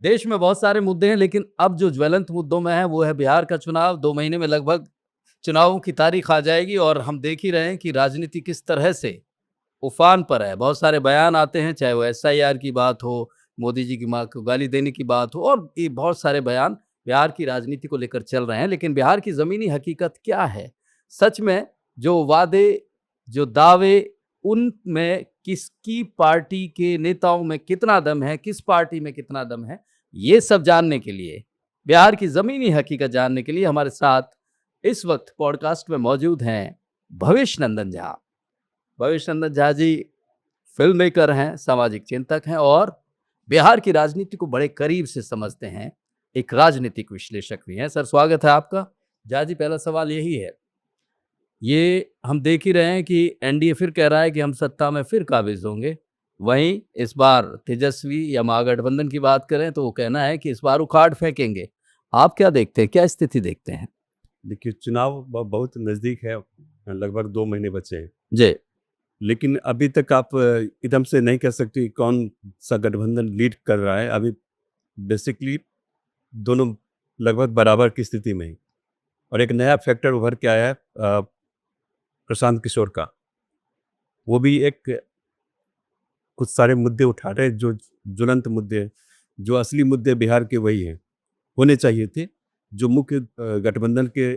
देश में बहुत सारे मुद्दे हैं, लेकिन अब जो ज्वलंत मुद्दों में है वो है बिहार का चुनाव। 2 महीने में लगभग चुनावों की तारीख आ जाएगी और हम देख ही रहे हैं कि राजनीति किस तरह से उफान पर है। बहुत सारे बयान आते हैं, चाहे वो एसआईआर की बात हो, मोदी जी की माँ को गाली देने की बात हो, और ये बहुत सारे बयान बिहार की राजनीति को लेकर चल रहे हैं। लेकिन बिहार की ज़मीनी हकीकत क्या है? सच में जो वादे, जो दावे, उनमें किसकी पार्टी के नेताओं में कितना दम है, किस पार्टी में कितना दम है, ये सब जानने के लिए, बिहार की ज़मीनी हकीकत जानने के लिए हमारे साथ इस वक़्त पॉडकास्ट में मौजूद हैं भवेश नंदन झा। भवेश नंदन झा जी फ़िल्म मेकर हैं, सामाजिक चिंतक हैं और बिहार की राजनीति को बड़े करीब से समझते हैं। एक राजनीतिक विश्लेषक भी हैं। सर, स्वागत है आपका। झा जी, पहला सवाल यही है, ये हम देख ही रहे हैं कि एनडीए फिर कह रहा है कि हम सत्ता में फिर काबिज़ होंगे। वहीं इस बार तेजस्वी या महागठबंधन की बात करें तो वो कहना है कि इस बार उखाड़ फेंकेंगे। आप क्या देखते हैं? क्या स्थिति देखते हैं? देखिए, चुनाव बहुत नज़दीक है, लगभग 2 महीने बचे हैं। जी। लेकिन अभी तक आप एकदम से नहीं कह सकते कि कौन-सा गठबंधन लीड कर रहा है। अभी बेसिकली दोनों लगभग बराबर की स्थिति में हैं और एक नया फैक्टर उभर के आया है प्रशांत किशोर का। वो भी एक कुछ सारे मुद्दे उठा रहे हैं, जो ज्वलंत मुद्दे हैं, जो असली मुद्दे बिहार के वही हैं, होने चाहिए थे। जो मुख्य गठबंधन के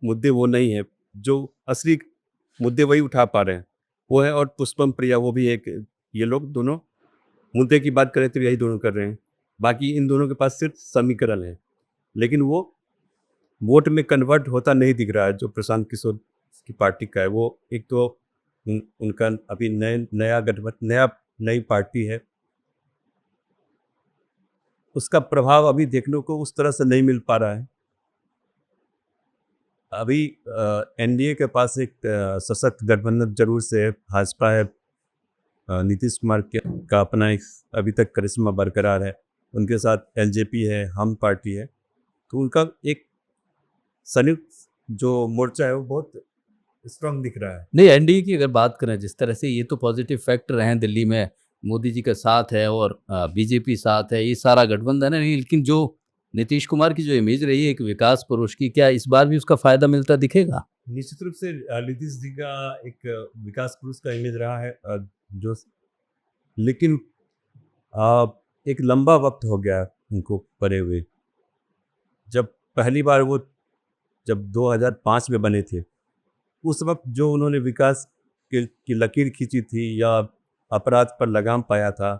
मुद्दे वो नहीं है, जो असली मुद्दे वही उठा पा रहे हैं, वो है। और पुष्पम प्रिया, वो भी एक, ये लोग दोनों मुद्दे की बात करें तो यही दोनों कर रहे हैं। बाकी इन दोनों के पास सिर्फ समीकरण है, लेकिन वो वोट में कन्वर्ट होता नहीं दिख रहा है। जो प्रशांत किशोर की पार्टी का है, वो एक तो उनका अभी नया गठबंधन, नई पार्टी है, उसका प्रभाव अभी देखने को उस तरह से नहीं मिल पा रहा है। अभी एनडीए के पास एक सशक्त गठबंधन जरूर से है, भाजपा है, नीतीश कुमार का अपना एक अभी तक करिश्मा बरकरार है, उनके साथ एलजेपी है, हम पार्टी है, तो उनका एक संयुक्त जो मोर्चा है वो बहुत स्ट्रांग दिख रहा है। नहीं, एनडीए की अगर बात करें जिस तरह से, ये तो पॉजिटिव फैक्टर हैं। दिल्ली में मोदी जी का साथ है और बीजेपी साथ है, ये सारा गठबंधन है। नहीं, लेकिन जो नीतीश कुमार की जो इमेज रही है एक विकास पुरुष की, क्या इस बार भी उसका फायदा मिलता दिखेगा? निश्चित रूप से नीतीश जी का एक विकास पुरुष का इमेज रहा है, जो, लेकिन एक लंबा वक्त हो गया उनको पड़े हुए। जब पहली बार वो जब 2005 में बने थे, उस वक्त जो उन्होंने विकास की लकीर खींची थी या अपराध पर लगाम पाया था,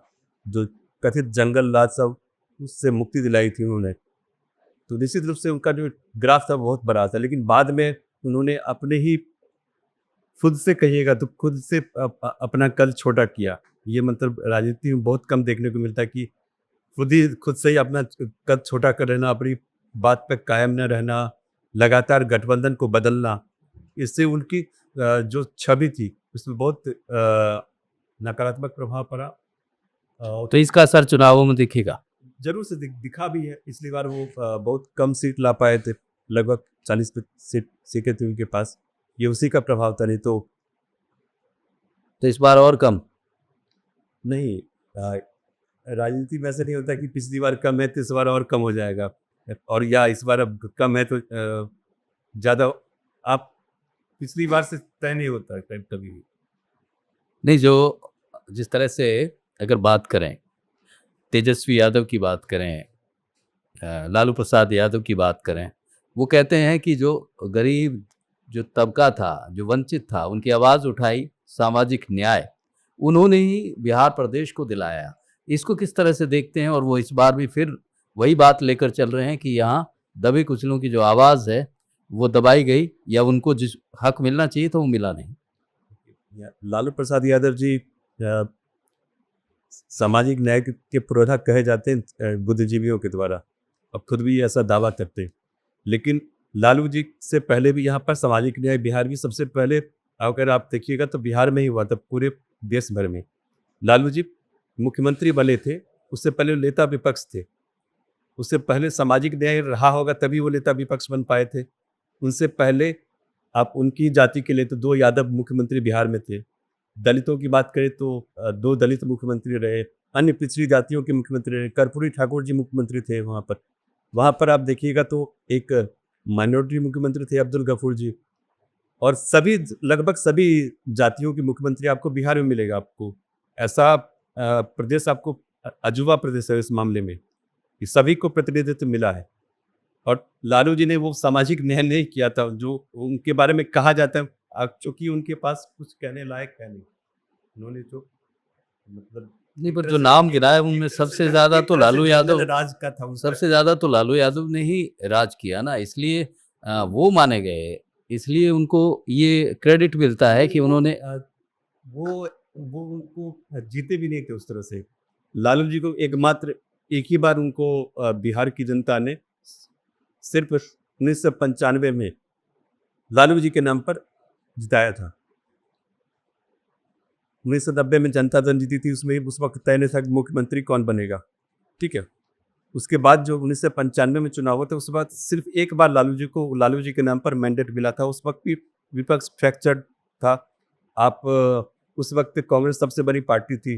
जो कथित जंगल राज सब, उससे मुक्ति दिलाई थी उन्होंने, तो निश्चित रूप से उनका जो ग्राफ था बहुत बड़ा था। लेकिन बाद में उन्होंने अपने ही खुद से कहिएगा तो खुद से अपना कद छोटा किया। ये मतलब राजनीति में बहुत कम देखने को मिलता है कि खुद से ही अपना कद छोटा कर रहना, अपनी बात पे कायम न रहना, लगातार गठबंधन को बदलना। इससे उनकी जो छवि थी उसमें बहुत नकारात्मक प्रभाव पड़ा। तो इसका असर चुनावों में दिखेगा? जरूर से दिखा भी है। पिछली बार वो बहुत कम सीट ला पाए थे, लगभग 40 सीटें थी उनके पास। ये उसी का प्रभाव था, नहीं तो इस बार और कम? नहीं, राजनीति में ऐसा नहीं होता कि पिछली बार कम है तो इस बार और कम हो जाएगा, और या इस बार अब कम है तो ज़्यादा। आप पिछली बार से तय नहीं होता कभी भी। नहीं, जो जिस तरह से अगर बात करें, तेजस्वी यादव की बात करें, लालू प्रसाद यादव की बात करें, वो कहते हैं कि जो गरीब, जो तबका था, जो वंचित था, उनकी आवाज़ उठाई, सामाजिक न्याय उन्होंने ही बिहार प्रदेश को दिलाया। इसको किस तरह से देखते हैं? और वो इस बार भी फिर वही बात लेकर चल रहे हैं कि यहाँ दबे कुचलों की जो आवाज़ है वो दबाई गई, या उनको जिस हक मिलना चाहिए था वो मिला नहीं। लालू प्रसाद यादव जी सामाजिक न्याय के पुरोधा कहे जाते हैं बुद्धिजीवियों के द्वारा, अब खुद भी ऐसा दावा करते हैं। लेकिन लालू जी से पहले भी यहाँ पर सामाजिक न्याय बिहार की सबसे पहले, अगर आप देखिएगा तो बिहार में ही हुआ था, पूरे देश भर में। लालू जी मुख्यमंत्री बने थे, उससे पहले नेता विपक्ष थे, उससे पहले सामाजिक न्याय रहा होगा तभी वो नेता विपक्ष बन पाए थे। उनसे पहले आप उनकी जाति के लिए तो 2 यादव मुख्यमंत्री बिहार में थे। दलितों की बात करें तो 2 दलित मुख्यमंत्री रहे, अन्य पिछड़ी जातियों के मुख्यमंत्री रहे। कर्पूरी ठाकुर जी मुख्यमंत्री थे वहाँ पर आप देखिएगा तो एक माइनॉरिटी मुख्यमंत्री थे अब्दुल गफूर जी, और सभी लगभग सभी जातियों के मुख्यमंत्री आपको बिहार में मिलेगा। आपको ऐसा प्रदेश आपको अजूबा प्रदेश है इस मामले में कि सभी को प्रतिनिधित्व मिला है। और लालू जी ने वो सामाजिक न्याय नहीं किया था जो उनके बारे में कहा जाता है, क्योंकि उनके पास कुछ कहने लायक है नहीं। उन्होंने जो मतलब नहीं, एक पर तरह जो से नाम एक गिरा है एक उनमें तरह सबसे से ज़्यादा एक तो तरह से लालू जंगल यादव, राज का था उनका। सबसे ज़्यादा तो लालू यादव ने ही राज किया ना, इसलिए वो माने गए, इसलिए उनको ये क्रेडिट मिलता है कि उन्होंने वो उनको जीते भी नहीं थे उस तरह से। लालू जी को एकमात्र एक ही बार उनको बिहार की जनता ने सिर्फ 1995 में लालू जी के नाम पर जिताया था। 1990 में जनता दल जीती थी, उसमें उस वक्त तय नहीं था कि मुख्यमंत्री कौन बनेगा, ठीक है। उसके बाद जो 1995 में चुनाव हुआ था, उसके बाद सिर्फ एक बार लालू जी के नाम पर मैंडेट मिला था। उस वक्त भी विपक्ष फ्रैक्चर था। आप उस वक्त कांग्रेस सबसे बड़ी पार्टी थी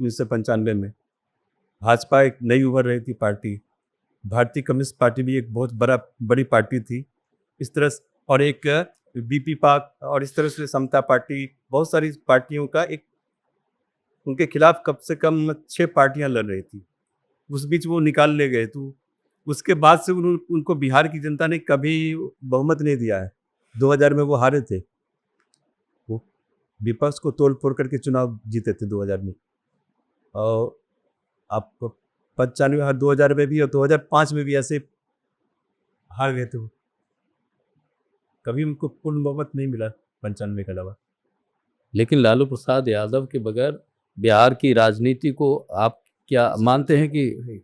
1995 में, भाजपा एक नई उभर रही थी पार्टी, भारतीय कम्युनिस्ट पार्टी भी एक बहुत बड़ी पार्टी थी इस तरह से, और एक बीपी पाक और इस तरह से समता पार्टी, बहुत सारी पार्टियों का एक उनके खिलाफ कम से कम 6 पार्टियां लड़ रही थी। उस बीच वो निकाल ले गए, तो उसके बाद से उनको बिहार की जनता ने कभी बहुमत नहीं दिया है। 2000 में वो हारे थे, वो विपक्ष को तोड़ फोड़ करके चुनाव जीते थे 2000 में। और आपको 95 हार 2000 में भी और 2005 में भी ऐसे हार गए थे वो। कभी उनको पूर्ण बहुमत नहीं मिला 95 के अलावा। लेकिन लालू प्रसाद यादव के बगैर बिहार की राजनीति को आप क्या मानते हैं कि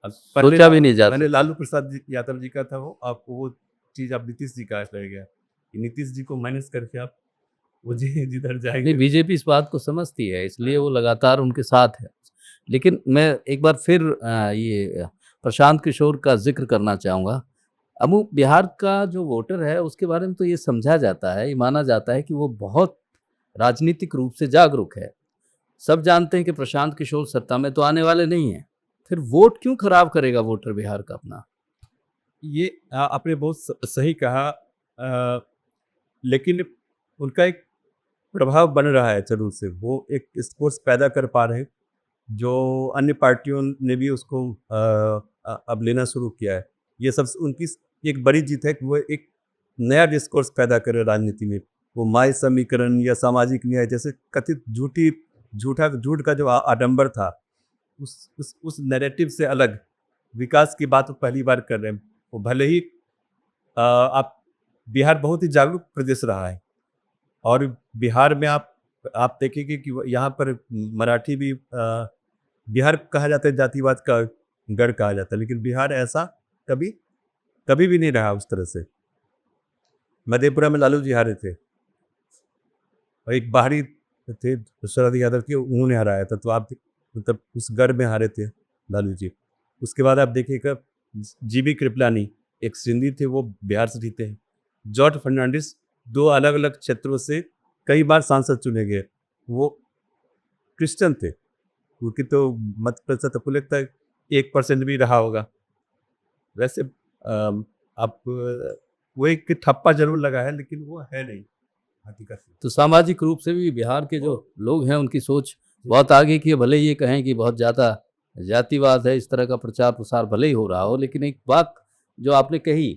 सोचा भी नहीं जा मैंने सकता? लालू प्रसाद यादव जी का था वो, आपको वो चीज़ आप नीतीश जी का रह गया कि नीतीश जी को माइनस करके आप वो जी जिधर नहीं, जाएंगे। बीजेपी इस बात को समझती है, इसलिए वो लगातार उनके साथ है। लेकिन मैं एक बार फिर ये प्रशांत किशोर का ज़िक्र करना चाहूँगा। अमू, बिहार का जो वोटर है उसके बारे में तो ये समझा जाता है, ये माना जाता है कि वो बहुत राजनीतिक रूप से जागरूक है। सब जानते हैं कि प्रशांत किशोर सत्ता में तो आने वाले नहीं हैं। फिर वोट क्यों खराब करेगा वोटर बिहार का अपना? ये आपने बहुत सही कहा, लेकिन उनका एक प्रभाव बन रहा है शुरू से। वो एक स्कोर्स पैदा कर पा रहे हैं, जो अन्य पार्टियों ने भी उसको अब लेना शुरू किया है। ये सब उनकी एक बड़ी जीत है कि वो एक नया डिस्कोर्स पैदा कर रहे हैं राजनीति में। वो माय समीकरण या सामाजिक न्याय जैसे कथित झूठ का जो आडंबर था, उस नैरेटिव से अलग विकास की बात वो पहली बार कर रहे हैं। वो भले ही आप बिहार बहुत ही जागरूक प्रदेश रहा है, और बिहार में आप देखेंगे कि यहाँ पर मराठी भी बिहार कहा जाता है, जातिवाद का गढ़ कहा जाता है, लेकिन बिहार ऐसा कभी कभी भी नहीं रहा उस तरह से। मधेपुरा में लालू जी हारे थे, और एक बाहरी थे शरद यादव के, उन्होंने हराया था, तो आप मतलब उस गढ़ में हारे थे लालू जी। उसके बाद आप देखिएगा जीबी कृपलानी एक सिंधी थे, वो बिहार से जीते हैं। जॉर्ज फर्नांडिस 2 अलग अलग क्षेत्रों से कई बार सांसद चुने गए, वो क्रिश्चियन थे। उनकी तो मत प्रतिशत आपको लगता है 1% भी रहा होगा। वैसे आप वो एक ठप्पा जरूर लगा है, लेकिन वो है नहीं हकीकत में। तो सामाजिक रूप से भी बिहार के जो लोग हैं उनकी सोच बहुत आगे की है। भले ही ये कहें कि बहुत ज़्यादा जातिवाद है, इस तरह का प्रचार प्रसार भले ही हो रहा हो, लेकिन एक बात जो आपने कही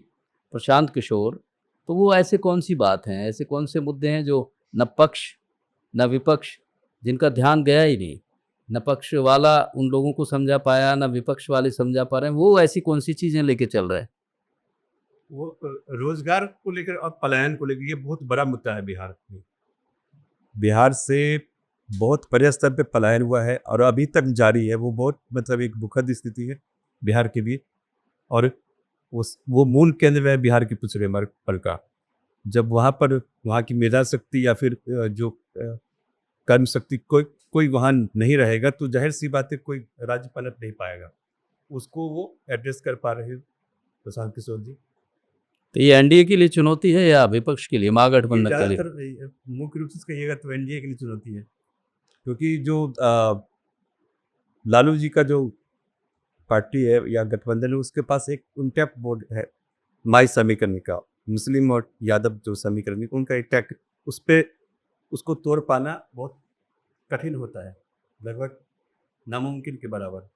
प्रशांत किशोर, तो वो ऐसे कौन सी बात हैं, ऐसे कौन से मुद्दे हैं जो न पक्ष न विपक्ष, जिनका ध्यान गया ही नहीं, न पक्ष वाला उन लोगों को समझा पाया, न विपक्ष वाले समझा पा रहे हैं, वो ऐसी कौन सी चीज़ें लेके चल रहे हैं? वो रोजगार को लेकर और पलायन को लेकर ये बहुत बड़ा मुद्दा है बिहार में। बिहार से बहुत बड़े स्तर पे पलायन हुआ है और अभी तक जारी है। वो बहुत मतलब एक दुखद स्थिति है बिहार के लिए, और वो मूल केंद्र है बिहार के पिछड़े वर्ग पर का। जब वहाँ पर वहाँ की मेधा शक्ति या फिर जो कर्म शक्ति कोई वहाँ नहीं रहेगा, तो जाहिर सी बात है कोई राज्य पनप नहीं पाएगा। उसको वो एड्रेस कर पा रहे हैं प्रशांत किशोर जी। तो ये एनडीए के लिए चुनौती है या विपक्ष के लिए, ये महागठबंधन के लिए? ज़्यादातर मुख्य रूप से कहिएगा तो एनडीए के लिए चुनौती है, क्योंकि जो लालू जी का जो पार्टी है या गठबंधन है उसके पास एक अनटैप्ड बोर्ड है माई समीकरण का, मुस्लिम और यादव जो समीकरण उनका एक टैक, उस पे उसको तोड़ पाना बहुत कठिन होता है, लगभग नामुमकिन के बराबर।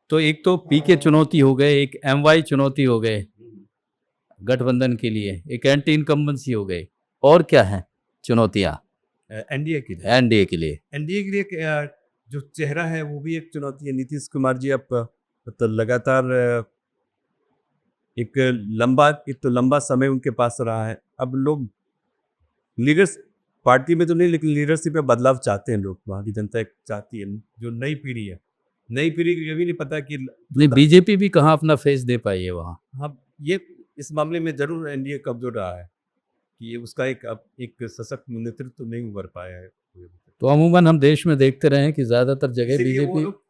तो एक तो पी के चुनौती हो गए, एक एमवाई चुनौती हो गए गठबंधन के लिए, एक एंटी इनकम्बेंसी हो गई, और क्या है चुनौतियां एनडीए के लिए एनडीए के लिए? एनडीए के लिए जो चेहरा है वो भी एक चुनौती है। नीतीश कुमार जी अब मतलब लगातार एक तो लंबा समय उनके पास रहा है। अब लोग लीडर्स पार्टी में तो नहीं, लेकिन लीडरशिप में बदलाव चाहते हैं लोग, वहाँ की जनता एक चाहती है। जो नई पीढ़ी है, नई पीढ़ी को ये भी नहीं पता कि नहीं, बीजेपी भी कहाँ अपना फेस दे पाई है वहाँ। हाँ, ये इस मामले में जरूर एनडीए कमजोर रहा है कि ये उसका एक सशक्त नेतृत्व तो नहीं उभर पाया है। तो अमूमन हम देश में देखते रहे हैं कि ज्यादातर जगह इसीलिए वो बीजेपी लोग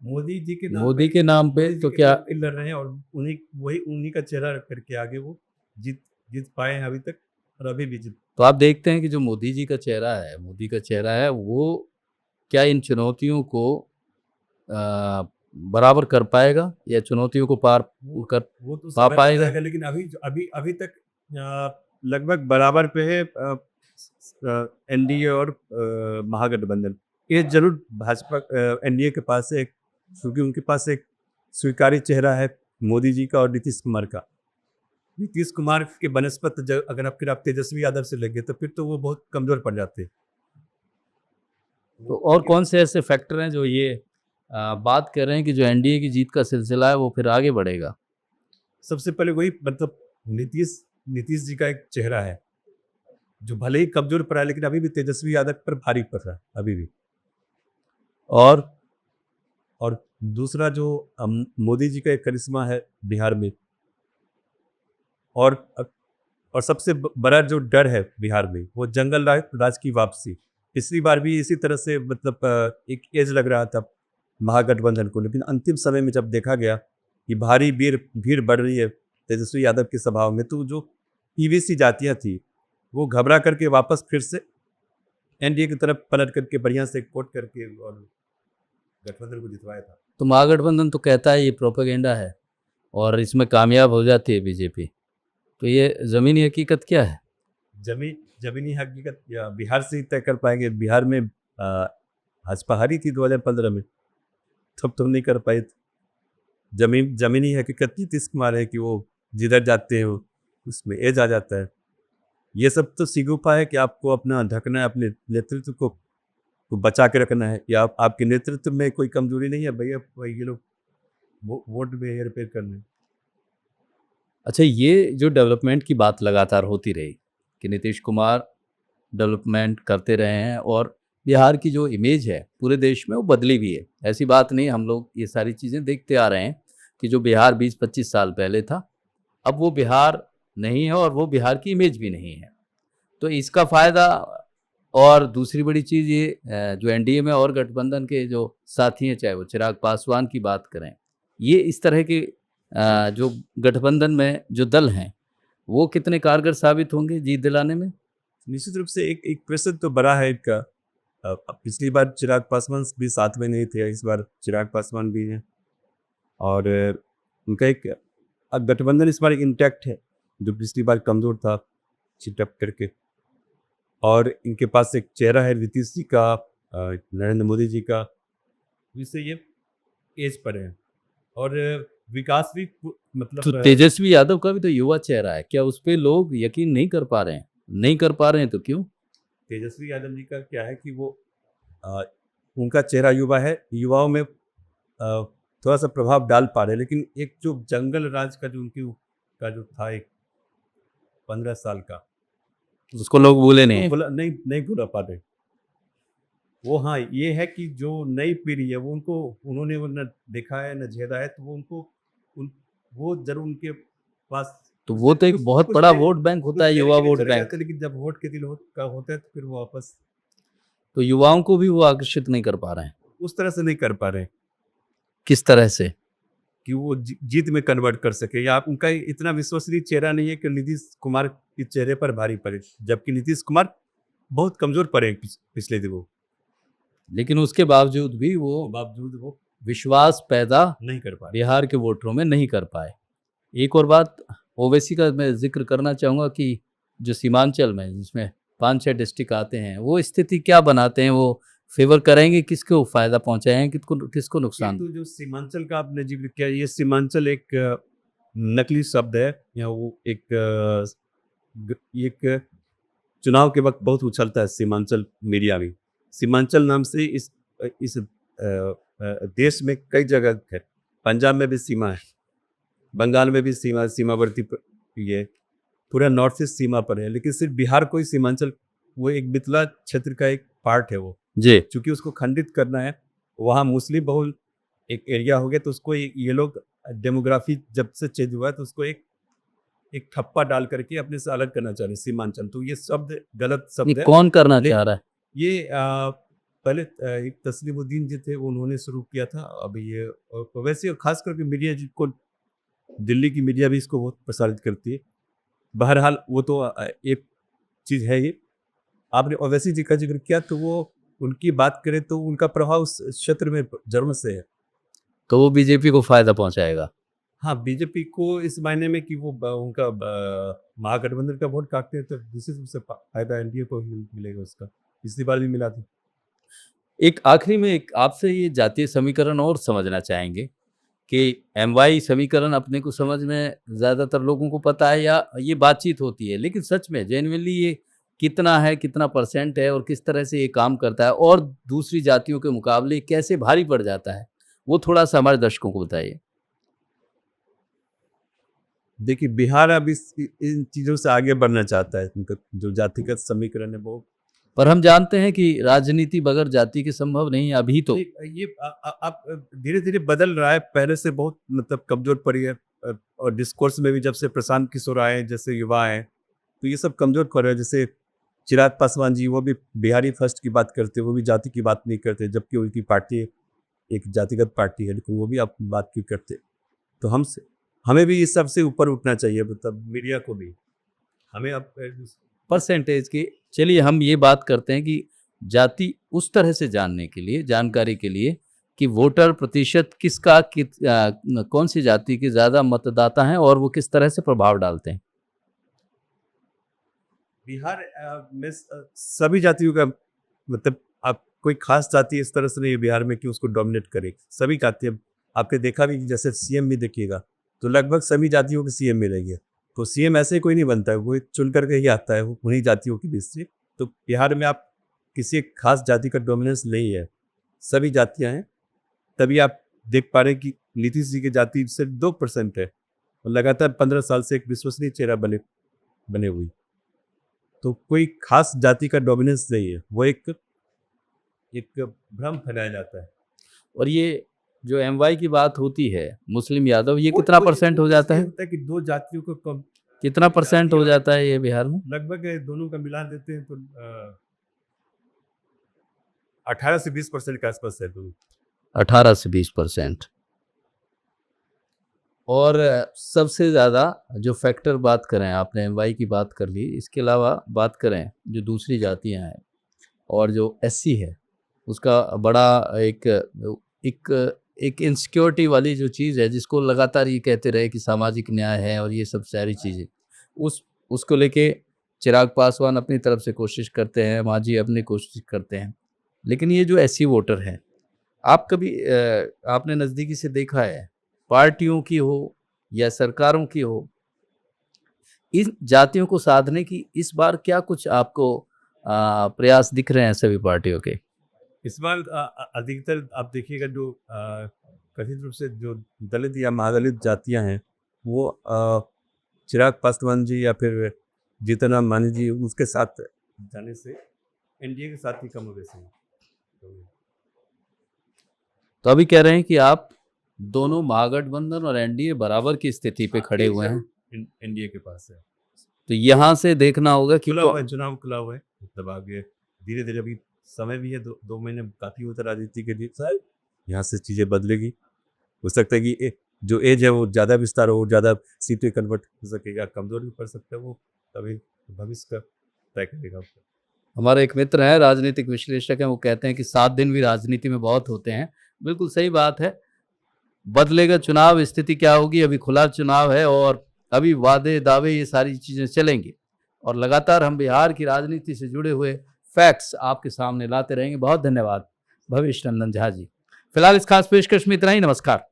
मोदी जी के नाम मोदी के नाम पे मोदी जी तो के क्या नाम पे लड़ रहे हैं और उन्हीं का चेहरा करके आगे वो जीत जीत पाए हैं अभी तक, और अभी भी जीत। तो आप देखते हैं कि जो मोदी जी का चेहरा है, मोदी का चेहरा है, वो क्या इन चुनौतियों को बराबर कर पाएगा या चुनौतियों को पार कर वो तो पा समय पाएगा? बताएगा, लेकिन अभी तक लगभग बराबर पे है एनडीए और महागठबंधन। ये जरूर भाजपा एनडीए के पास है, क्योंकि उनके पास एक स्वीकार्य चेहरा है मोदी जी का और नीतीश कुमार का। नीतीश कुमार के बनस्पत अगर आप तेजस्वी यादव से लगे तो फिर तो वो बहुत कमजोर पड़ जाते। तो और कौन से ऐसे फैक्टर हैं जो ये बात कर रहे हैं कि जो एनडीए की जीत का सिलसिला है वो फिर आगे बढ़ेगा? सबसे पहले वही मतलब नीतीश जी का एक चेहरा है जो भले ही कमजोर पड़ा है, लेकिन अभी भी तेजस्वी यादव पर भारी पड़ रहा है अभी भी। और और दूसरा जो मोदी जी का एक करिश्मा है बिहार में, और और सबसे बड़ा जो डर है बिहार में वो जंगल राज की वापसी। पिछली बार भी इसी तरह से मतलब एक एज लग रहा था महागठबंधन को, लेकिन अंतिम समय में जब देखा गया कि भारी भीड़ बढ़ रही है तेजस्वी यादव के स्वभाव में, तो जो पीवीसी जातियां थी वो घबरा करके वापस फिर से एनडीए की तरफ पलट करके बढ़िया से वोट करके और गठबंधन को जितवाया था। तो महागठबंधन तो कहता है ये प्रोपेगेंडा है और इसमें कामयाब हो जाती है बीजेपी, तो ये ज़मीनी हकीकत क्या है? जमीनी हकीकत या बिहार से ही तय कर पाएंगे। बिहार में भाजपा हारी थी 2015 में, तब तो नहीं कर पाई। जमीनी हकीकत नीतीश कुमार है कि वो जिधर जाते हैं उसमें एज आ जाता है। ये सब तो सिगुफा है कि आपको अपना ढकना है, अपने नेतृत्व को बचा के रखना है, या आपके नेतृत्व में कोई कमजोरी नहीं है भैया, ये लोग वोट में हेरफेर करने। अच्छा, ये जो डेवलपमेंट की बात लगातार होती रही कि नीतीश कुमार डेवलपमेंट करते रहे हैं और बिहार की जो इमेज है पूरे देश में वो बदली भी है, ऐसी बात नहीं, हम लोग ये सारी चीज़ें देखते आ रहे हैं कि जो बिहार 20-25 साल पहले था अब वो बिहार नहीं है और वो बिहार की इमेज भी नहीं है। तो इसका फ़ायदा, और दूसरी बड़ी चीज़ ये जो एनडीए में और गठबंधन के जो साथी हैं, चाहे वो चिराग पासवान की बात करें, ये इस तरह के जो गठबंधन में जो दल हैं वो कितने कारगर साबित होंगे जीत दिलाने में? निश्चित रूप से एक प्रश्न तो बड़ा है इनका। पिछली बार चिराग पासवान भी साथ में नहीं थे, इस बार चिराग पासवान भी हैं, और उनका एक गठबंधन इस बार इंटैक्ट है जो पिछली बार कमजोर था छिटप करके। और इनके पास एक चेहरा है नीतीश जी का, नरेंद्र मोदी जी का, जिससे ये एज पर है और विकास भी मतलब तो तेजस्वी यादव का भी तो युवा चेहरा है, क्या उस पर लोग यकीन नहीं कर पा रहे हैं? नहीं कर पा रहे हैं तो क्यों? तेजस्वी यादव जी का क्या है कि वो उनका चेहरा युवा है, युवाओं में थोड़ा सा प्रभाव डाल पा रहे हैं, लेकिन एक जो जंगल राज का जो जो था एक 15 साल का, उसको लोग भूले नहीं हैं। नहीं भुला पा रहे वो। हाँ, ये है कि जो नई पीढ़ी है वो उन्होंने वो न देखा है न झेला है, तो वो जरूर उनके पास। तो वो तो एक बहुत बड़ा वोट बैंक होता है, युवा वोट बैंक। लेकिन जब वोट के दिल का होता है तो फिर वो वापस तो युवाओं को भी वो आकर्षित नहीं कर पा रहे हैं। उस तरह से नहीं कर पा रहे किस तरह से? कि वो जीत में कन्वर्ट कर सके, या उनका इतना विश्वसनीय चेहरा नहीं है कि नीतीश कुमार के चेहरे पर भारी पड़े, जबकि नीतीश कुमार बहुत कमजोर पड़े पिछले दिनों। लेकिन उसके बावजूद भी वो विश्वास पैदा नहीं कर पाए। बिहार के वोटरों में नहीं कर पाए। एक और बात ओवैसी का मैं जिक्र करना चाहूँगा कि जो सीमांचल में जिसमें 5-6 डिस्ट्रिक्ट आते हैं, वो स्थिति क्या बनाते हैं? वो फेवर करेंगे, किसको फ़ायदा पहुँचाएँगे, किसको ये नुकसान? तो जो सीमांचल का आपने जिक्र किया, ये सीमांचल एक नकली शब्द है या वो एक चुनाव के वक्त बहुत उछलता है सीमांचल मीडिया में। सीमांचल नाम से इस देश में कई जगह है। पंजाब में भी सीमा है, बंगाल में भी सीमावर्ती ये पूरा नॉर्थ ईस्ट सीमा पर है, लेकिन सिर्फ बिहार को ही सीमांचल, वो एक मिथिला क्षेत्र का एक पार्ट है वो। जी। चूंकि उसको खंडित करना है, वहाँ मुस्लिम बहुल एक एरिया हो गया, तो उसको ये लोग डेमोग्राफी जब से चेंज हुआ है तो उसको एक ठप्पा डाल करके अपने से अलग करना चाह रहे हैं सीमांचल। तो ये शब्द गलत ये शब्द है। कौन करना चाह रहा है? ये पहले एक तस्लीमुद्दीन जी थे, उन्होंने शुरू किया था। अभी ये वैसे खास करके मीडिया जिसको, दिल्ली की मीडिया भी इसको बहुत प्रसारित करती है। बहरहाल वो तो एक चीज़ है ये। आपने ओवैसी जी का जिक्र किया, तो वो उनकी बात करें तो उनका प्रभाव उस क्षेत्र में जन्म से है। तो वो बीजेपी को फ़ायदा पहुँचाएगा। हाँ, बीजेपी को इस मायने में कि वो उनका महागठबंधन का वोट काटते हैं, तो निश्चित रूप से फायदा एनडीए को ही मिलेगा उसका। पिछली बार भी मिला था। एक आखिरी में एक आपसे ये जातीय समीकरण और समझना चाहेंगे कि एमवाई समीकरण अपने को समझ में ज़्यादातर लोगों को पता है या ये बातचीत होती है, लेकिन सच में जेन्युइनली ये कितना है, कितना परसेंट है और किस तरह से ये काम करता है और दूसरी जातियों के मुकाबले कैसे भारी पड़ जाता है, वो थोड़ा-सा हमारे दर्शकों को बताइए। देखिए, बिहार अब इन चीज़ों से आगे बढ़ना चाहता है। उनका जो जातिगत समीकरण है वो, पर हम जानते हैं कि राजनीति बगैर जाति के संभव नहीं है अभी तो। ये आप धीरे-धीरे बदल रहा है। पहले से बहुत मतलब कमज़ोर पड़ी है। और डिस्कोर्स में भी जब से प्रशांत किशोर आए, जैसे युवा आए, तो ये सब कमज़ोर पड़ रहा है। जैसे चिराग पासवान जी, वो भी बिहारी फर्स्ट की बात करते हैं, वो भी जाति की बात नहीं करते, जबकि उनकी पार्टी एक जातिगत पार्टी है, लेकिन वो भी आप बात क्यों करते? तो हमें भी इस सब से ऊपर उठना चाहिए, मतलब मीडिया को भी। हमें अब परसेंटेज की चलिए हम ये बात करते हैं कि जाति उस तरह से जानने के लिए, जानकारी के लिए कि वोटर प्रतिशत किसका कौन सी जाति के ज़्यादा मतदाता हैं और वो किस तरह से प्रभाव डालते हैं। बिहार में सभी जातियों का, मतलब आप कोई खास जाति इस तरह से नहीं है बिहार में कि उसको डोमिनेट करे। सभी जाति, अब आपने देखा भी कि जैसे सीएम भी देखिएगा, तो लगभग सभी जातियों के सीएम मिलेंगे। तो सीएम ऐसे कोई नहीं बनता है, वो चुन करके ही आता है, वो उन्हीं जातियों के बीच से। तो बिहार में आप किसी एक खास जाति का डोमिनेंस नहीं है, सभी जातियां हैं। तभी आप देख पा रहे हैं कि नीतीश जी की जाति सिर्फ 2% है और लगातार 15 साल से एक विश्वसनीय चेहरा बने हुई। तो कोई खास जाति का डोमिनेंस नहीं है, वो एक भ्रम फैलाया जाता है। और ये जो एमवाई की बात होती है, मुस्लिम यादव, ये कितना परसेंट हो जाता है? होता है कि दो जातियों को कितना परसेंट हो जाता है ये बिहार में? लगभग दोनों का मिला देते हैं तो 18 से 20% के आसपास है दोनों। 18 से 20%। और सबसे ज़्यादा जो फैक्टर बात करें, आपने एमवाई की बात कर ली, इसके अलावा बात करें जो दूसरी जातियां हैं और जो एससी है, उसका बड़ा एक एक एक इनसिक्योरिटी वाली जो चीज़ है, जिसको लगातार ये कहते रहे कि सामाजिक न्याय है और ये सब सारी चीज़ें, उसको लेके चिराग पासवान अपनी तरफ से कोशिश करते हैं, मांझी अपनी कोशिश करते हैं। लेकिन ये जो एससी वोटर हैं, आप कभी आपने नज़दीकी से देखा है, पार्टियों की हो या सरकारों की हो, इन जातियों को साधने की इस बार क्या कुछ आपको प्रयास दिख रहे हैं सभी पार्टियों के? इस बार अधिकतर आप देखिएगा जो कथित रूप से जो दलित या महादलित जातियां हैं, वो चिराग पासवान जी या फिर जीतन राम मांझी जी, उसके साथ जाने से एनडीए के साथ ही कम हो गए हैं। तो अभी कह रहे हैं कि आप दोनों महागठबंधन और एनडीए बराबर की स्थिति पे खड़े हुए हैं। एनडीए के पास है, तो यहाँ से देखना होगा कि खुला हुआ है, चुनाव खुला हुआ है। मतलब आगे धीरे धीरे, अभी समय भी है, 2 महीने काफ़ी होता राजनीति के लिए, शायद यहाँ से चीज़ें बदलेगी। हो सकता है कि जो एज है वो ज़्यादा विस्तार हो, ज़्यादा सीटें कन्वर्ट हो सकेगा, कमज़ोर भी पड़ सकता है, वो तभी भविष्य का तय करेगा। हमारे एक मित्र हैं, राजनीतिक विश्लेषक हैं, वो कहते हैं कि 7 दिन भी राजनीति में बहुत होते हैं, बिल्कुल सही बात है। बदलेगा चुनाव, स्थिति क्या होगी, अभी खुला चुनाव है और अभी वादे दावे ये सारी चीजें चलेंगी और लगातार हम बिहार की राजनीति से जुड़े हुए फैक्ट्स आपके सामने लाते रहेंगे। बहुत धन्यवाद भविष्य नंदन झा जी। फिलहाल इस खास पेशकश में इतना ही। नमस्कार।